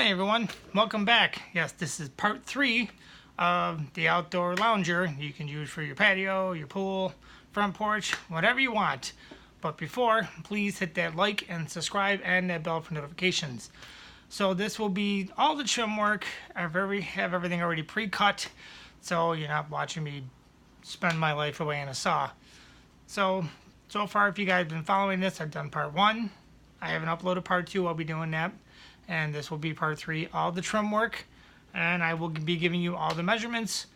Hey everyone, welcome back. Yes, this is part 3 of the outdoor lounger you can use for your patio, your pool, front porch, whatever you want. But before, please hit that like and subscribe and that bell for notifications. So this will be all the trim work. I have everything already pre-cut, so you're not watching me spend my life away in a saw. So far, if you guys have been following this, I've done part 1. I haven't uploaded part 2, I'll be doing that. And this will be part 3, all the trim work. And I will be giving you all the measurements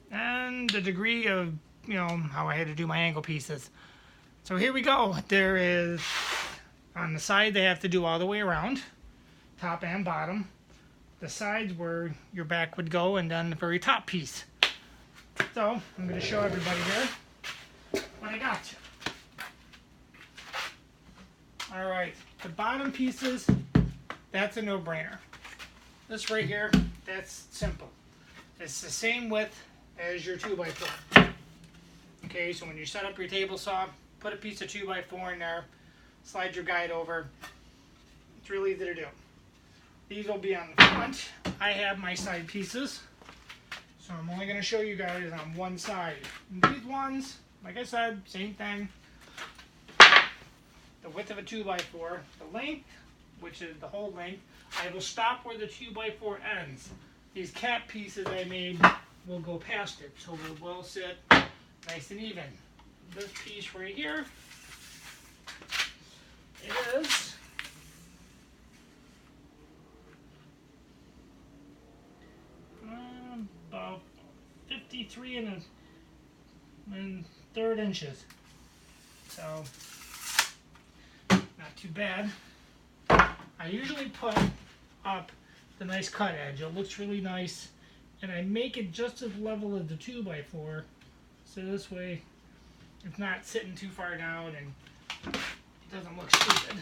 and the degree of, how I had to do my angle pieces. So here we go. There is, on the side, they have to do all the way around, top and bottom. The sides where your back would go, and then the very top piece. So I'm going to show everybody here what I got. All right, the bottom pieces, that's a no-brainer. This right here, that's simple. It's the same width as your 2x4. Okay, so when you set up your table saw, put a piece of 2x4 in there, slide your guide over. It's really easy to do. These will be on the front. I have my side pieces, so I'm only going to show you guys on one side. And these ones, like I said, same thing. The width of a 2x4, the length, which is the whole length, I will stop where the 2x4 ends. These cap pieces I made will go past it, so it will sit nice and even. This piece right here is about 53 and third inches. So not too bad. I usually put up the nice cut edge. It looks really nice, and I make it just as level as the 2x4, so this way it's not sitting too far down and it doesn't look stupid.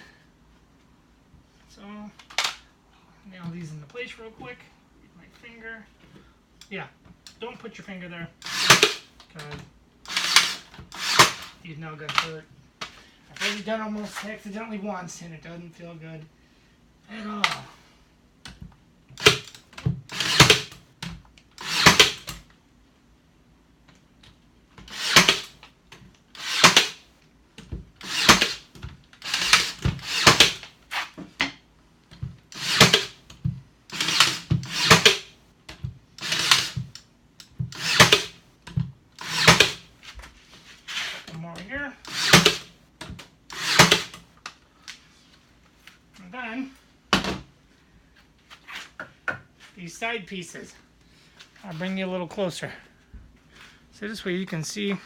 So nail these into place real quick. Use my finger. Yeah, don't put your finger there, because these nail guns hurt. I've already done almost accidentally once, and it doesn't feel good at all. More here. And then these side pieces. I'll bring you a little closer. So this way you can see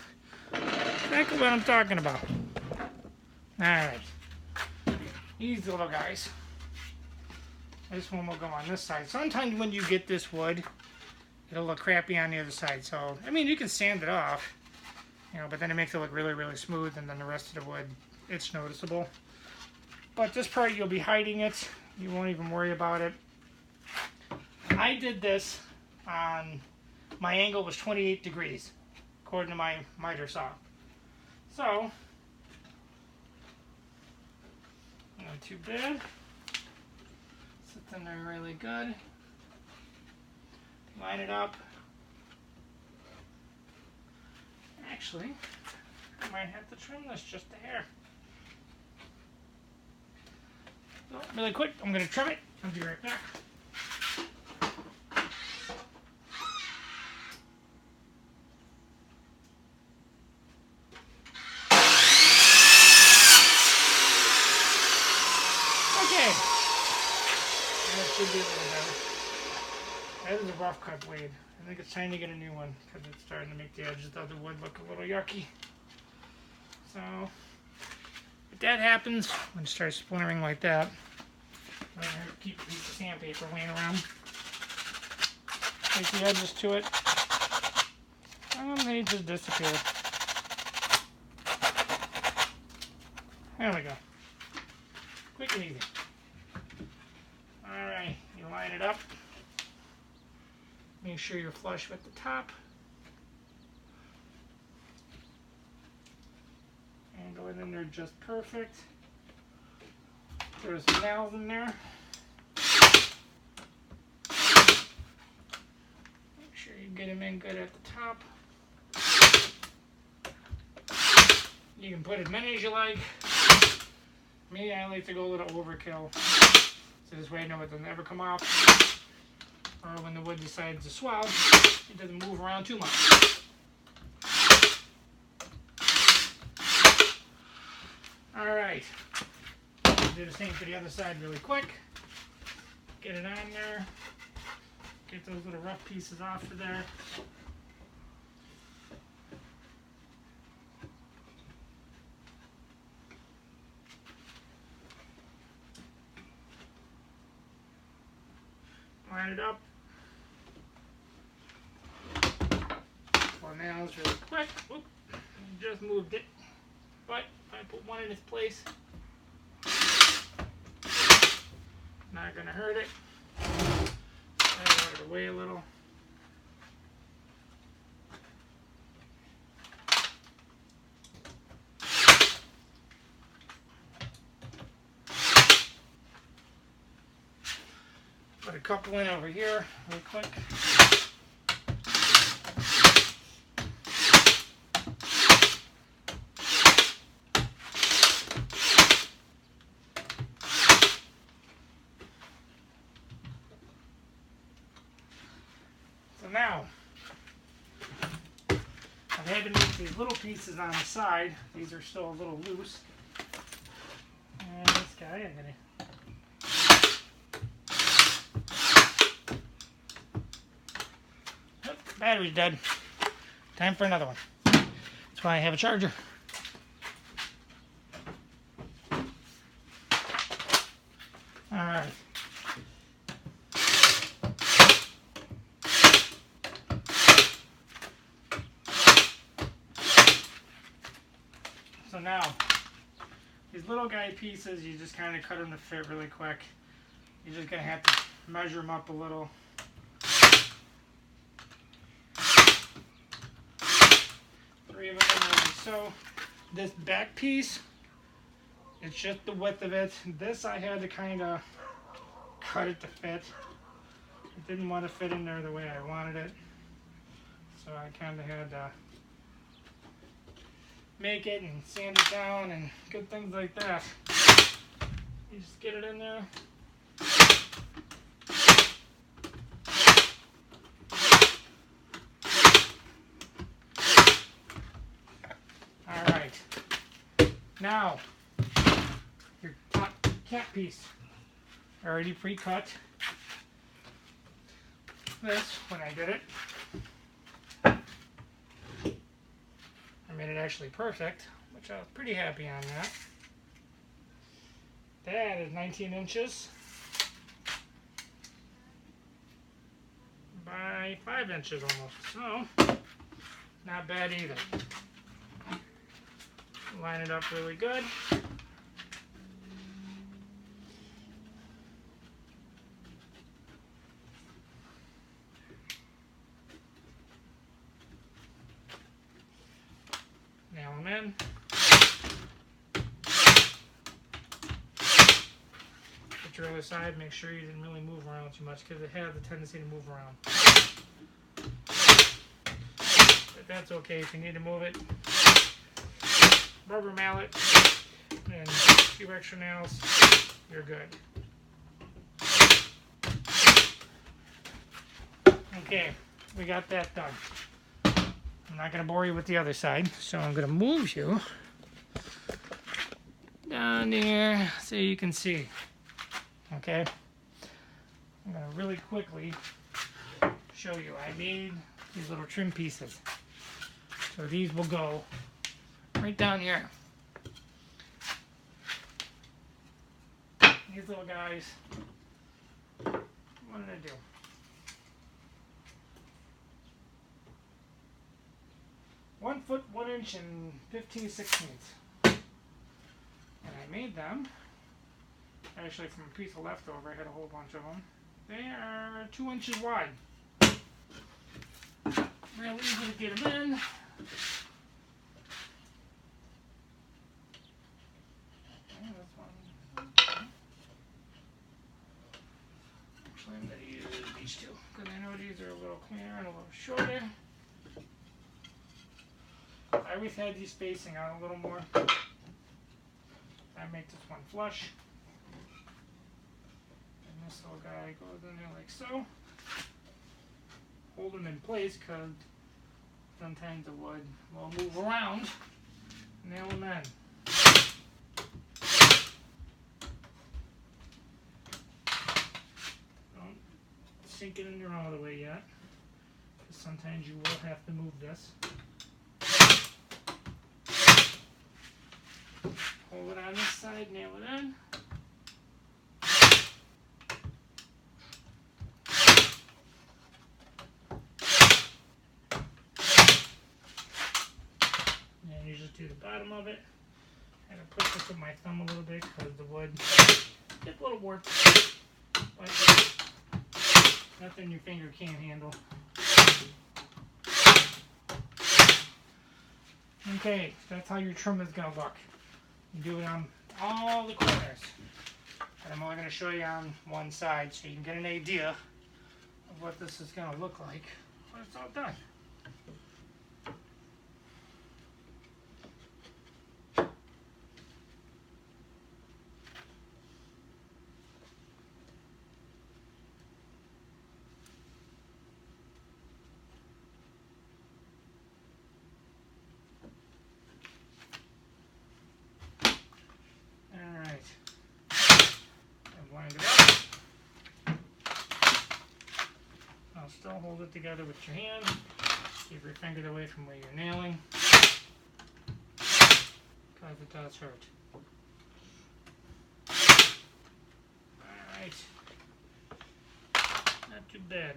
exactly what I'm talking about. Alright. These little guys. This one will go on this side. Sometimes when you get this wood, it'll look crappy on the other side. So, I mean, you can sand it off, but then it makes it look really, really smooth, and then the rest of the wood, it's noticeable. But this part, you'll be hiding it. You won't even worry about it. I did this on, my angle was 28 degrees, according to my miter saw. So, not too bad. Sits in there really good. Line it up. Actually, I might have to trim this just a hair. So, really quick, I'm going to trim it. I'll be right back. Okay. That should be a little better. That is a rough cut blade. I think it's time to get a new one because it's starting to make the edges of the wood look a little yucky. So, if that happens, when it starts splintering like that, I'm going to keep a piece of sandpaper laying around. Take the edges to it, and they just disappear. There we go. Quick and easy. Alright, you line it up. Make sure you're flush with the top. And go in there just perfect. There's nails in there. in good at the top. You can put as many as you like. Me, I like to go a little overkill. So this way I know it doesn't ever come off. Or when the wood decides to swell, it doesn't move around too much. Alright. Do the same for the other side really quick. Get it on there. Get those little rough pieces off of there. Line it up. Pull nails really quick. Oop, just moved it. But if I put one in its place, not gonna hurt it. Slide it out of the way a little. Put a couple in over here real quick. So now, I've had to make these little pieces on the side. These are still a little loose. And this guy, I'm gonna battery's dead. Time for another one. That's why I have a charger. Alright. So now, these little guy pieces, you just kind of cut them to fit really quick. You're just going to have to measure them up a little. So this back piece, it's just the width of it. This I had to kind of cut it to fit. It didn't want to fit in there the way I wanted it. So I kind of had to make it and sand it down and good things like that. You just get it in there. Now, your top cap piece, already pre-cut. This, when I did it, I made it actually perfect, which I was pretty happy on that. That is 19 inches by 5 inches almost, so not bad either. Line it up really good. Nail them in. Get your other side, make sure you didn't really move around too much because it has a tendency to move around. But that's okay if you need to move it. Rubber mallet and a few extra nails, you're good. Okay, we got that done. I'm not going to bore you with the other side, so I'm going to move you down here so you can see. Okay, I'm going to really quickly show you. I made these little trim pieces. So these will go right down here. These little guys, what did I do? One foot, 1 inch, and 15/16. And I made them, actually from a piece of leftover, I had a whole bunch of them. They are 2 inches wide. Real easy to get them in. Actually, I'm going to use these two, because I know these are a little cleaner and a little shorter. I always had these spacing out a little more. I make this one flush. And this little guy goes in there like so. Hold them in place because sometimes the wood will move around. Nail them in. Don't sink it in there all the way yet, because sometimes you will have to move this. Hold it on this side, nail it in. And you just do the bottom of it. And I push this with my thumb a little bit because the wood gets a little warped. But nothing your finger can't handle. Okay, so that's how your trim is going to look. You do it on all the corners. And I'm only going to show you on one side so you can get an idea of what this is going to look like when it's all done. Still hold it together with your hand. Keep your fingers away from where you're nailing, because it does hurt. Alright. Not too bad.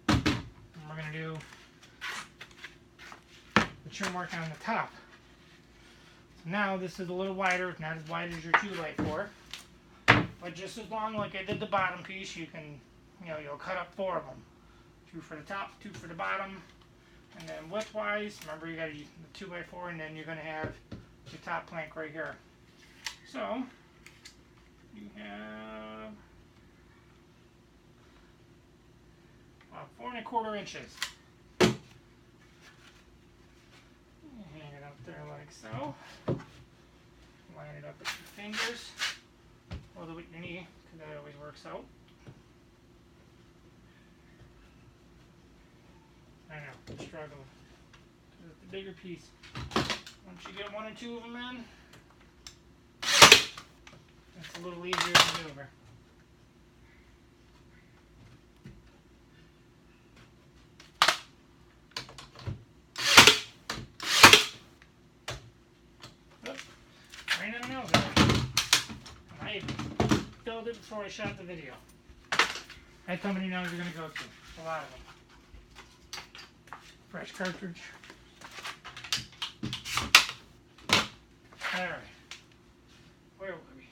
And we're going to do the trim work on the top. So now this is a little wider, it's not as wide as your 2x4, but just as long like I did the bottom piece, you can, you'll cut up 4 of them. 2 for the top, 2 for the bottom, and then width-wise, remember you got the 2x4, and then you're going to have your top plank right here. So you have about 4 1/4 inches. Hang it up there like so. Line it up with your fingers, or with your knee, because that always works out. I know, I'm struggling. It's the bigger piece. Once you get 1 or 2 of them in, it's a little easier to maneuver. Right in the middle there. I filled it before I shot the video. That's how many nails you're going to go to. A lot of them. Fresh cartridge. Alright. Where were we?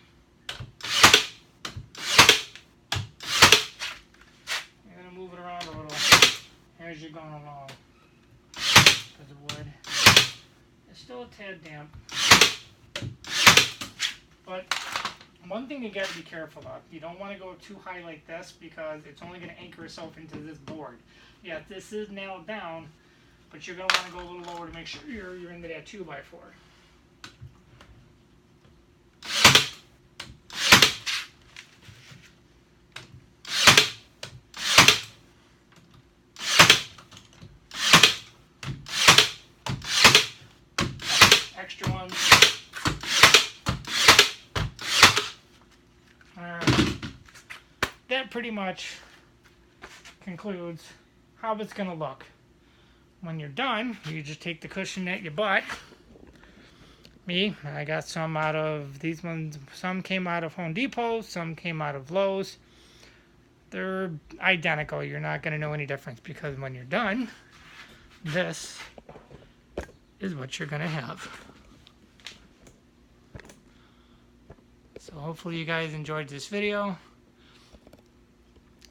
You're going to move it around a little as you're going along. Because the wood is still a tad damp. But one thing you got to be careful of, you don't want to go too high like this because it's only going to anchor itself into this board. Yeah, this is nailed down, but you're going to want to go a little lower to make sure you're into that 2x4. Extra ones. That pretty much concludes how it's going to look. When you're done, you just take the cushion that you bought. I got some out of these ones. Some came out of Home Depot, some came out of Lowe's. They're identical. You're not going to know any difference because when you're done, this is what you're going to have. So hopefully you guys enjoyed this video.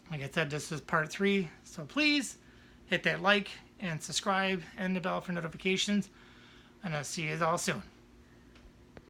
Like I said, this is part 3. So please hit that like and subscribe and the bell for notifications. And I'll see you all soon.